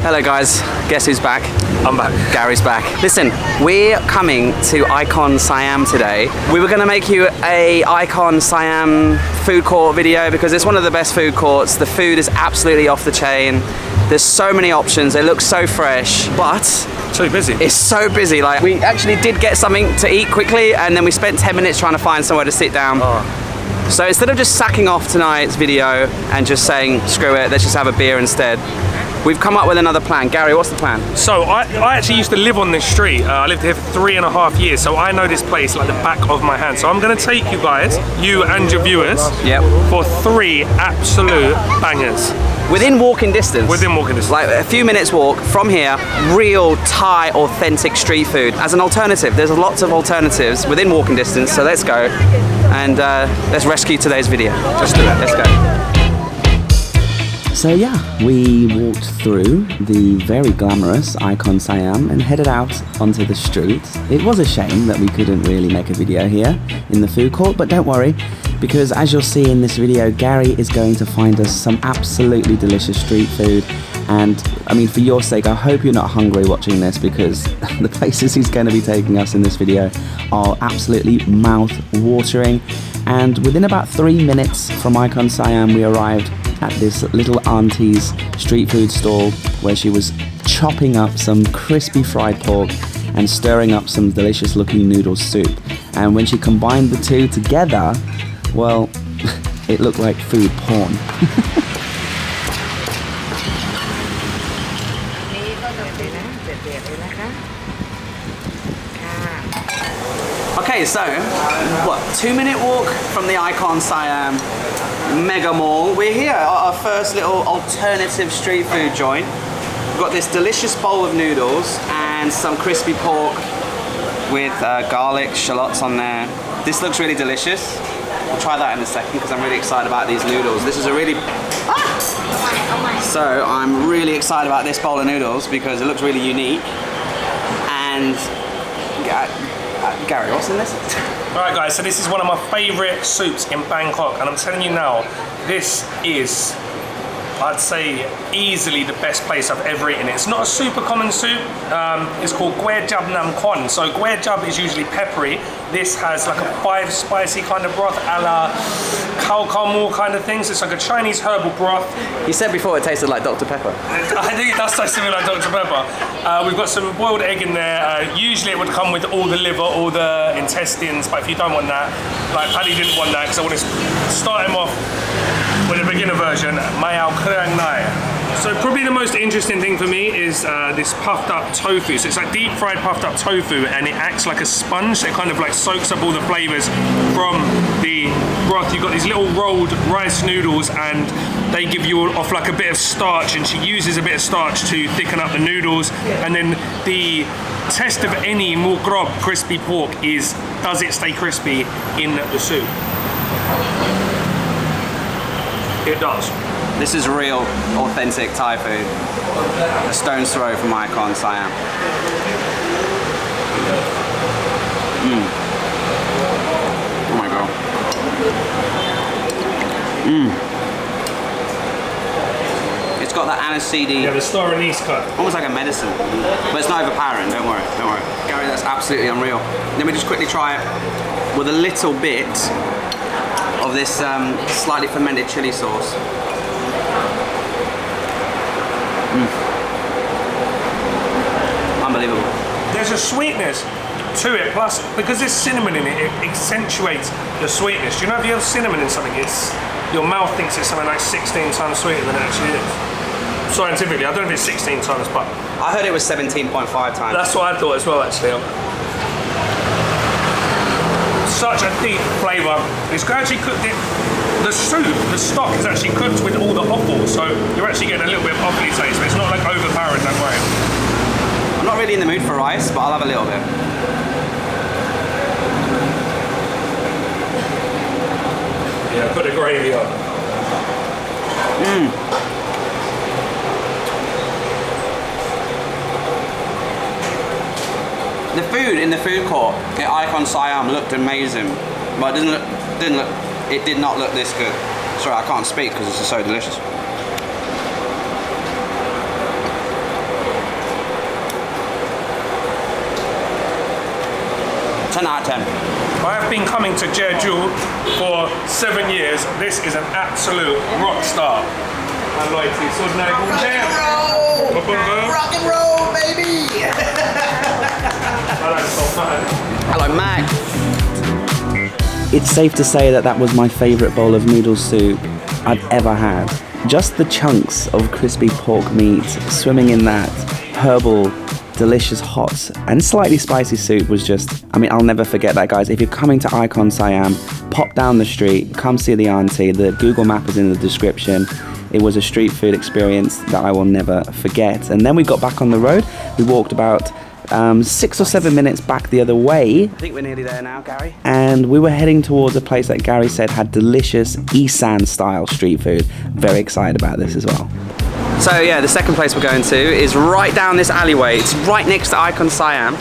Hello guys, guess who's back? I'm back. Gary's back. Listen, we're coming to ICONSIAM today. We were going to make you a ICONSIAM food court video because it's one of the best food courts. The food is absolutely off the chain. There's so many options, it looks so fresh, but so busy. It's so busy. Like, we actually did get something to eat quickly and then we spent 10 minutes trying to find somewhere to sit down. So instead of just sacking off tonight's video and just saying, screw it, let's just have a beer instead, we've come up with another plan. Gary, what's the plan? So I actually used to live on this street. I lived here for 3.5 years, so I know this place like the back of my hand. So I'm going to take you guys, you and your viewers, for 3 absolute bangers. Within walking distance? Within walking distance. Like a few minutes walk from here, real Thai authentic street food as an alternative. There's lots of alternatives within walking distance, so let's go and let's rescue today's video. Just do it, let's go. So yeah, we walked through the very glamorous ICONSIAM and headed out onto the street. It was a shame that we couldn't really make a video here in the food court, but don't worry, because as you'll see in this video, Gary is going to find us some absolutely delicious street food. And I mean, for your sake, I hope you're not hungry watching this, because the places he's going to be taking us in this video are absolutely mouth-watering. And within about 3 minutes from ICONSIAM, we arrived at this little auntie's street food stall where she was chopping up some crispy fried pork and stirring up some delicious looking noodle soup. And when she combined the two together, well, it looked like food porn. Okay, so, what, 2-minute walk from the ICONSIAM mega mall. We're here at our first little alternative street food joint. We've got this delicious bowl of noodles and some crispy pork with garlic, shallots on there. This looks really delicious. We'll try that in a second because I'm really excited about these noodles. This is a really... So I'm really excited about this bowl of noodles because it looks really unique. And Gary, what's in this? Alright guys, so this is one of my favourite soups in Bangkok, and I'm telling you now, this is, I'd say, easily the best place I've ever eaten it. It's not a super common soup. It's called Guer Jab Nam Kon. So Guer Jab is usually peppery. This has like a 5 spicy kind of broth, a la khao khao mu kind of things. It's like a Chinese herbal broth. You said before it tasted like Dr. Pepper. I think it does taste similar like Dr. Pepper. We've got some boiled egg in there. Usually it would come with all the liver, all the intestines, but if you don't want that, like Paddy didn't want that because I want to start him off with a beginner version, Mayao Krang Nai. So probably the most interesting thing for me is this puffed up tofu. So it's like deep fried puffed up tofu and it acts like a sponge. So it kind of like soaks up all the flavors from the broth. You've got these little rolled rice noodles and they give you off like a bit of starch, and she uses a bit of starch to thicken up the noodles. And then the test of any mu grob crispy pork is, does it stay crispy in the soup? It does. This is real, authentic Thai food. A stone's throw from ICONSIAM. Oh my god. It's got that aniseed. Yeah, the star anise cut. Almost like a medicine. But it's not overpowering, don't worry, don't worry. Gary, that's absolutely unreal. Let me just quickly try it with a little bit of this slightly fermented chili sauce. Unbelievable. There's a sweetness to it, plus because there's cinnamon in it, it accentuates the sweetness. Do you know if you have cinnamon in something, it's your mouth thinks it's something like 16 times sweeter than it actually is. Scientifically, I don't know if it's 16 times, but I heard it was 17.5 times. That's what I thought as well, actually. Such a deep flavour. It's actually cooked in the soup, the stock is actually cooked with all the offal, so you're actually getting a little bit of offally taste, but it's not like overpowering that way. I'm not really in the mood for rice, but I'll have a little bit. Yeah, put the gravy on. The food in the food court at ICONSIAM looked amazing, but it did not look this good. Sorry, I can't speak because this is so delicious. 10 out of 10. I have been coming to Jeju for 7 years. This is an absolute rock star. Rock and roll, baby! Hello, Mac. It's safe to say that that was my favourite bowl of noodle soup I've ever had. Just the chunks of crispy pork meat swimming in that herbal, delicious hot and slightly spicy soup was just, I mean, I'll never forget that, guys. If you're coming to ICONSIAM, pop down the street, come see the auntie. The Google map is in the description. It was a street food experience that I will never forget. And then we got back on the road. We walked about 6 or 7 minutes back the other way. I think we're nearly there now, Gary. And we were heading towards a place that Gary said had delicious Isan style street food. Very excited about this as well. So yeah, the second place we're going to is right down this alleyway. It's right next to ICONSIAM.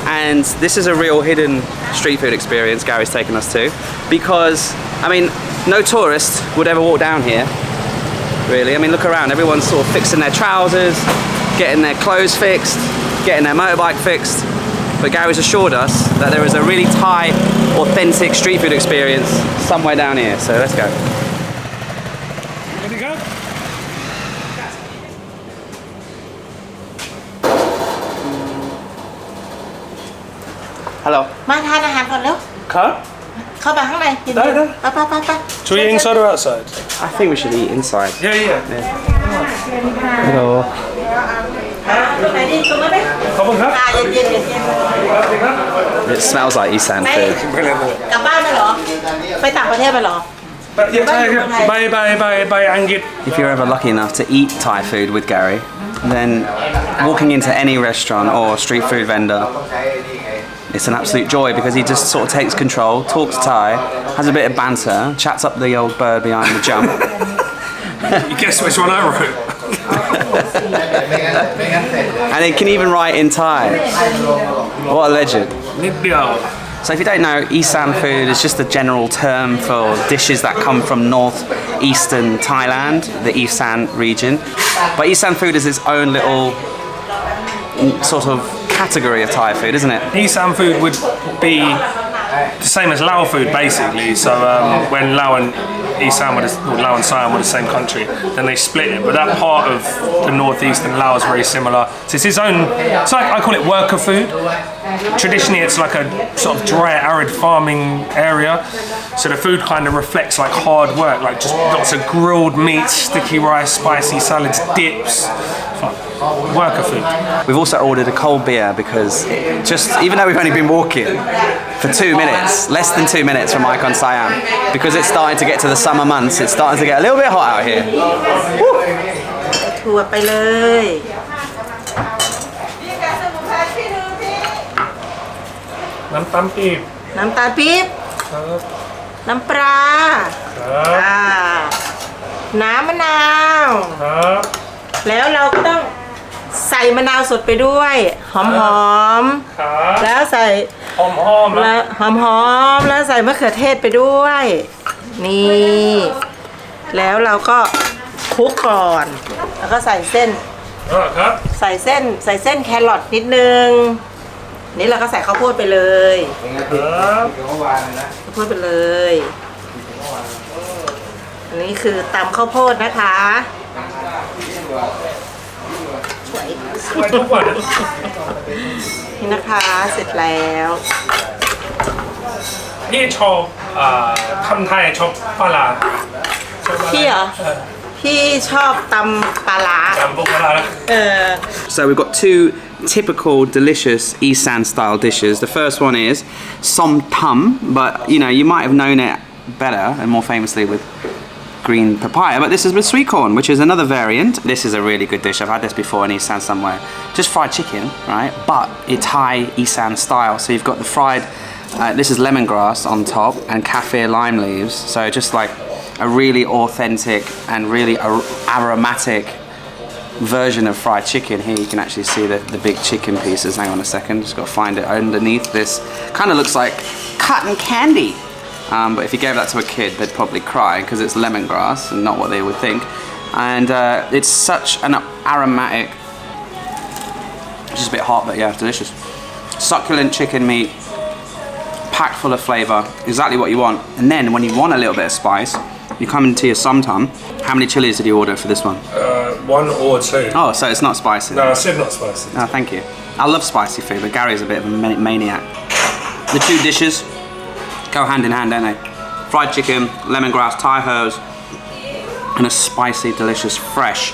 And this is a real hidden street food experience Gary's taken us to. Because, I mean, no tourist would ever walk down here. Really, I mean, look around. Everyone's sort of fixing their trousers, getting their clothes fixed, getting their motorbike fixed. But Gary's assured us that there is a really Thai, authentic street food experience somewhere down here. So let's go. Ready to go? Hello. มาทานอาหารก่อนเร็ว Cut? เข้าไปข้างในกิน ได้ได้ ไป Should we eat inside or outside? I think we should eat inside. Yeah. Hello. ตรงไหนดีตรงนั้นไหม Come on, huh? เย็น It smells like Isan food. Brilliant. กลับบ้านไปเหรอ ไปต่างประเทศไปเหรอ But yeah, bye, Angit. If you're ever lucky enough to eat Thai food with Gary, then walking into any restaurant or street food vendor, it's an absolute joy because he just sort of takes control, talks Thai, has a bit of banter, chats up the old bird behind the jump. You guess which one I wrote? And he can even write in Thai. What a legend. Nidyo. So if you don't know, Isan food is just a general term for dishes that come from northeastern Thailand, the Isan region. But Isan food is its own little sort of category of Thai food, isn't it? Isan food would be the same as Lao food, basically. So when Lao and Isan were Lao and Siam were the same country, then they split it. But that part of the northeast and Lao is very similar. So it's its own. It's like I call it worker food. Traditionally, it's like a sort of dry, arid farming area. So the food kind of reflects like hard work, like just lots of grilled meat, sticky rice, spicy salads, dips. Worker food. We've also ordered a cold beer because even though we've only been walking for 2 minutes, less than 2 minutes from ICONSIAM, because it's starting to get to the summer months, it's starting to get a little bit hot out here. Woo! ถั่วไปเลย น้ำตาลปี๊บ น้ำตาลปี๊บ ครับ น้ำปลา ครับ น้ำมะนาว ครับ แล้วเราก็ต้องใส่มะนาวสดไปด้วยหอม ครับ ๆแล้วใส่ หอมๆนะ แล้วหอมๆแล้วใส่มะเขือเทศไปด้วยนี่แล้วเราก็คลุกก่อนแล้วก็ใส่เส้น ครับ ใส่เส้นแครอทนิดนึงนี่เราก็ใส่ข้าวโพดไปเลย ครับ ข้าวโพดไปเลยอันนี้คือตำข้าวโพดนะคะสวย สวยทุกวัน นี่นะคะเสร็จแล้ว พี่ชอบทำไทยชอบปลาร้าชอบอะไร พี่เหรอพี่ชอบตำปลาร้า ตำปลาร้า So we've got two typical delicious Isan style dishes. The first one is som tam, but you might have known it better and more famously with green papaya, but this is with sweet corn, which is another variant. This is a really good dish. I've had this before in Isan somewhere. Just fried chicken, right? But it's Thai Isan style. So you've got the fried, this is lemongrass on top and kaffir lime leaves. So just like a really authentic and really aromatic version of fried chicken. Here you can actually see the big chicken pieces. Hang on a second, just got to find it underneath this. Kind of looks like cotton candy. But if you gave that to a kid, they'd probably cry because it's lemongrass and not what they would think. And it's such an aromatic, just a bit hot, but yeah, delicious. Succulent chicken meat, packed full of flavour, exactly what you want. And then when you want a little bit of spice, you come into your somtam. How many chilies did you order for this one? 1 or 2. Oh, so it's not spicy. No, I said not spicy. Oh, thank you. I love spicy food, but Gary's a bit of a maniac. The 2 dishes go hand in hand, don't they? Fried chicken, lemongrass, Thai herbs, and a spicy, delicious, fresh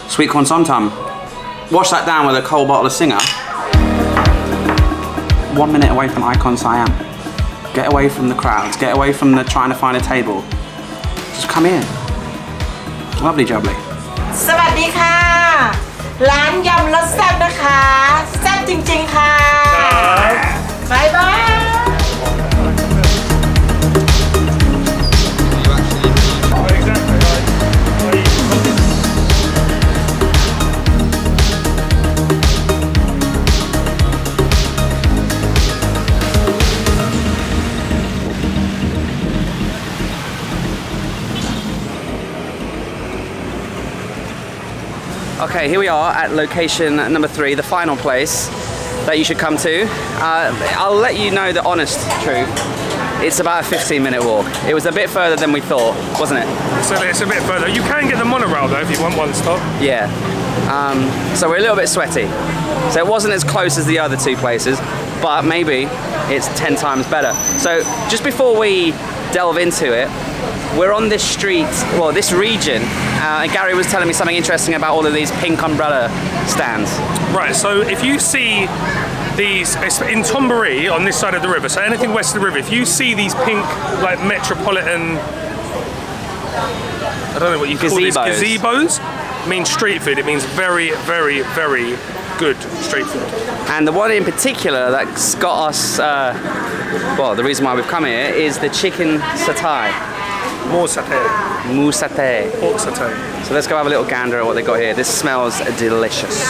sweet corn somtam. Wash that down with a cold bottle of Singer. 1 minute away from ICONSIAM. Get away from the crowds, get away from the trying to find a table. Just come in. Lovely jubbly. สวัสดีค่ะ ร้านยำรสแซ่บนะคะ แซ่บจริงๆค่ะบ๊ายบาย Okay, here we are at location number 3, the final place that you should come to. I'll let you know the honest truth. It's about a 15-minute walk. It was a bit further than we thought, wasn't it? So it's a bit further. You can get the monorail though if you want one stop. Yeah. So we're a little bit sweaty. So it wasn't as close as the other 2 places, but maybe it's 10 times better. So just before we delve into it, we're on this street, well, this region, and Gary was telling me something interesting about all of these pink umbrella stands. Right, so if you see these, it's in Tombury on this side of the river, so anything west of the river, if you see these pink, like metropolitan, I don't know what you call these, gazebos, it means street food. It means very, very, very good street food. And the one in particular that's got us, well, the reason why we've come here is the chicken satay. More satay. Moo satay. Pork satay. So let's go have a little gander at what they got here. This smells delicious.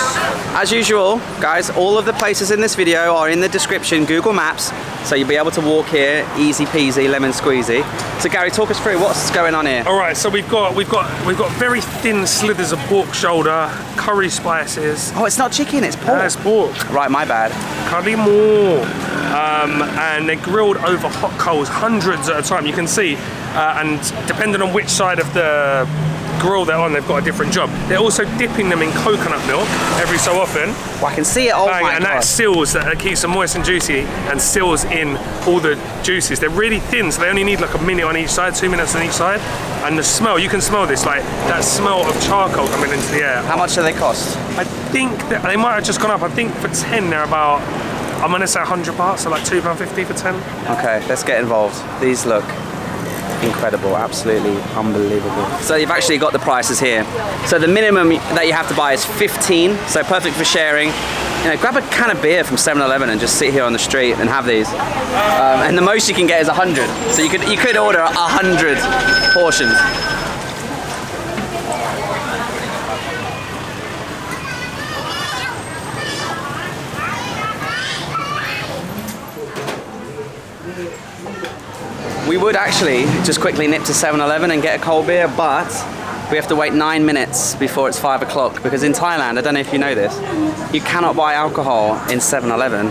As usual, guys, all of the places in this video are in the description, Google Maps, so you'll be able to walk here, easy peasy, lemon squeezy. So Gary, talk us through what's going on here. All right, so we've got very thin slithers of pork shoulder, curry spices. Oh, it's not chicken, it's pork. It's pork. Right, my bad. Curry more. And they're grilled over hot coals, hundreds at a time. You can see, and depending on which side of the grill they're on, they've got a different job. They're also dipping them in coconut milk every so often. Well, I can see it. Oh my God. And that seals, that keeps them moist and juicy, and seals in all the juices. They're really thin, so they only need like a minute on each side, 2 minutes on each side. And the smell, you can smell this, like that smell of charcoal coming into the air. How much do they cost? I think that they might have just gone up. I think for 10 they're about, I'm gonna say 100 baht, so like £2.50 for 10. Okay, let's get involved. These look incredible, absolutely unbelievable. So you've actually got the prices here. So the minimum that you have to buy is 15, so perfect for sharing. You know, grab a can of beer from 7-Eleven and just sit here on the street and have these. And the most you can get is 100. So you could order 100 portions. We would actually just quickly nip to 7-Eleven and get a cold beer, but we have to wait 9 minutes before it's 5 o'clock, because in Thailand, I don't know if you know this, you cannot buy alcohol in 7-Eleven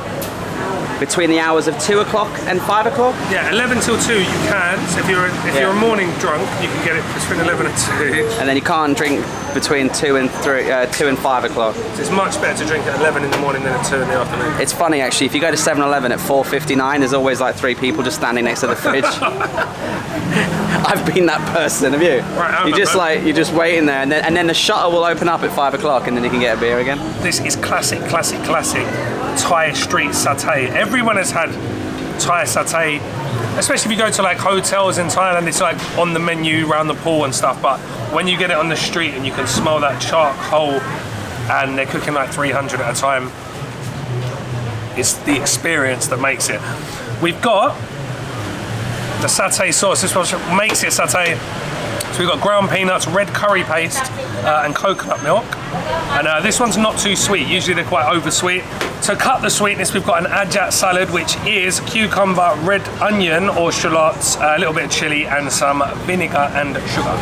between the hours of 2 o'clock and 5 o'clock. Yeah, 11 till 2 you can. So if you're a morning drunk, you can get it between 11 and 2. And then you can't drink between 2 and 5 o'clock. So it's much better to drink at 11 in the morning than at 2 in the afternoon. It's funny actually, if you go to 7-Eleven at 4:59, there's always like 3 people just standing next to the fridge. I've been that person, have you? Right, you're just waiting there, and then the shutter will open up at 5 o'clock, and then you can get a beer again. This is classic Thai street satay. Everyone has had Thai satay, especially if you go to like hotels in Thailand, it's like on the menu around the pool and stuff, but when you get it on the street and you can smell that charcoal and they're cooking like 300 at a time, it's the experience that makes it. We've got the satay sauce. This one makes it satay. So we've got ground peanuts, red curry paste, and coconut milk. And this one's not too sweet. Usually they're quite oversweet. To cut the sweetness, we've got an ajat salad, which is cucumber, red onion or shallots, a little bit of chili, and some vinegar and sugar.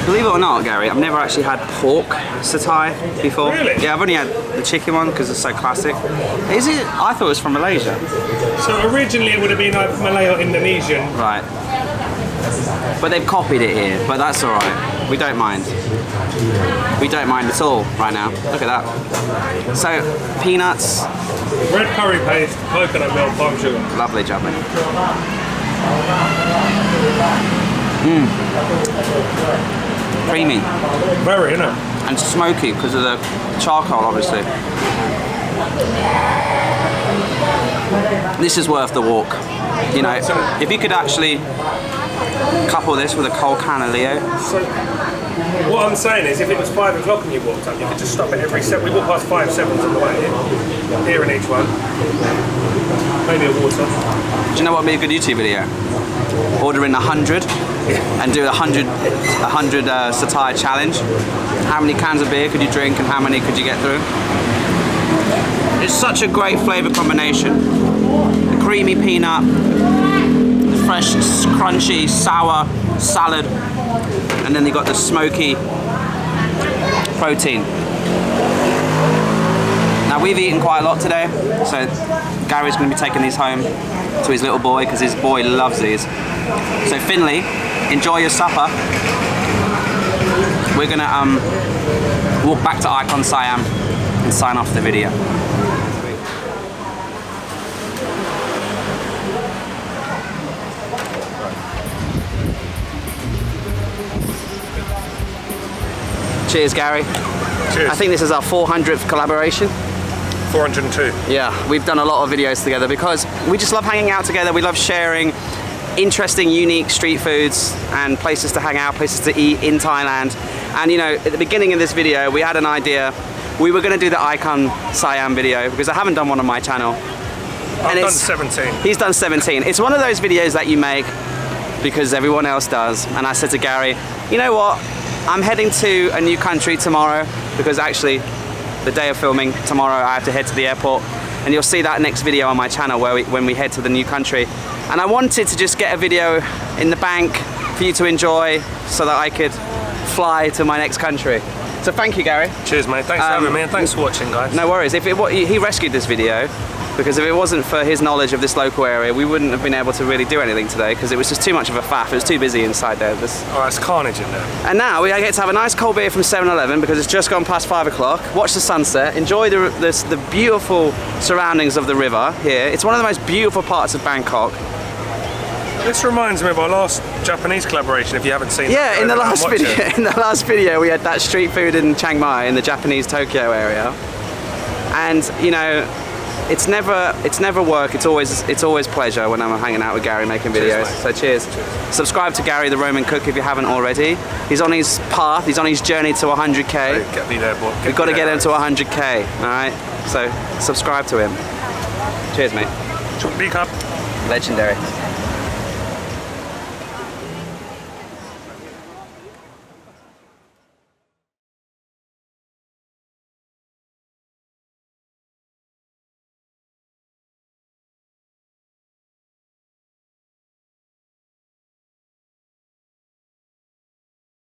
Believe it or not, Gary, I've never actually had pork satay before. Really? Yeah, I've only had the chicken one because it's so classic. Is it? I thought it was from Malaysia. So originally it would have been like Malay or Indonesian. Right. But they've copied it here, but that's all right. We don't mind. We don't mind at all right now. Look at that. So, peanuts. Red curry paste, coconut milk, palm sugar. Lovely, jubbly. Creamy. Very, isn't it? And smoky because of the charcoal, obviously. This is worth the walk. You know, if you could actually couple this with a cold can of Leo. So, what I'm saying is, if it was 5 o'clock and you walked up, you could just stop at every set. We walk past 5 7s on the way here in each one. Maybe a water. Do you know what would be a good YouTube video? Ordering 100 and do a 100 satire challenge. How many cans of beer could you drink and how many could you get through? It's such a great flavour combination. The creamy peanut, the fresh, crunchy, sour salad, and then you got the smoky protein. Now we've eaten quite a lot today, so Gary's going to be taking these home to his little boy because his boy loves these. So Finley, enjoy your supper. We're going to walk back to ICONSIAM and sign off the video. Cheers, Gary. Cheers. I think this is our 400th collaboration. 402. Yeah, we've done a lot of videos together because we just love hanging out together. We love sharing interesting, unique street foods and places to hang out, places to eat in Thailand. And you know, at the beginning of this video, we had an idea. We were going to do the ICONSIAM video because I haven't done one on my channel. I've done 17. He's done 17. It's one of those videos that you make because everyone else does. And I said to Gary, you know what? I'm heading to a new country tomorrow because actually the day of filming tomorrow I have to head to the airport and you'll see that next video on my channel when we head to the new country. And I wanted to just get a video in the bank for you to enjoy so that I could fly to my next country. So thank you, Gary. Cheers, mate. Thanks for having me and thanks for watching, guys. No worries. He rescued this video because if it wasn't for his knowledge of this local area, we wouldn't have been able to really do anything today because it was just too much of a faff. It was too busy inside there. Oh, it's carnage in there. And now we get to have a nice cold beer from 7-Eleven because it's just gone past 5 o'clock. Watch the sunset. Enjoy the beautiful surroundings of the river here. It's one of the most beautiful parts of Bangkok. This reminds me of our last Japanese collaboration. If you haven't seen, yeah, in the last video, we had that street food in Chiang Mai in the Japanese Tokyo area, and you know, it's never work. It's always pleasure when I'm hanging out with Gary making videos. Cheers, so cheers. Subscribe to Gary the Roman Cook if you haven't already. He's on his path. He's on his journey to 100k. Get me there, boy. We've got to get him to 100k. All right. So subscribe to him. Cheers, mate. Chocolate cup. Legendary.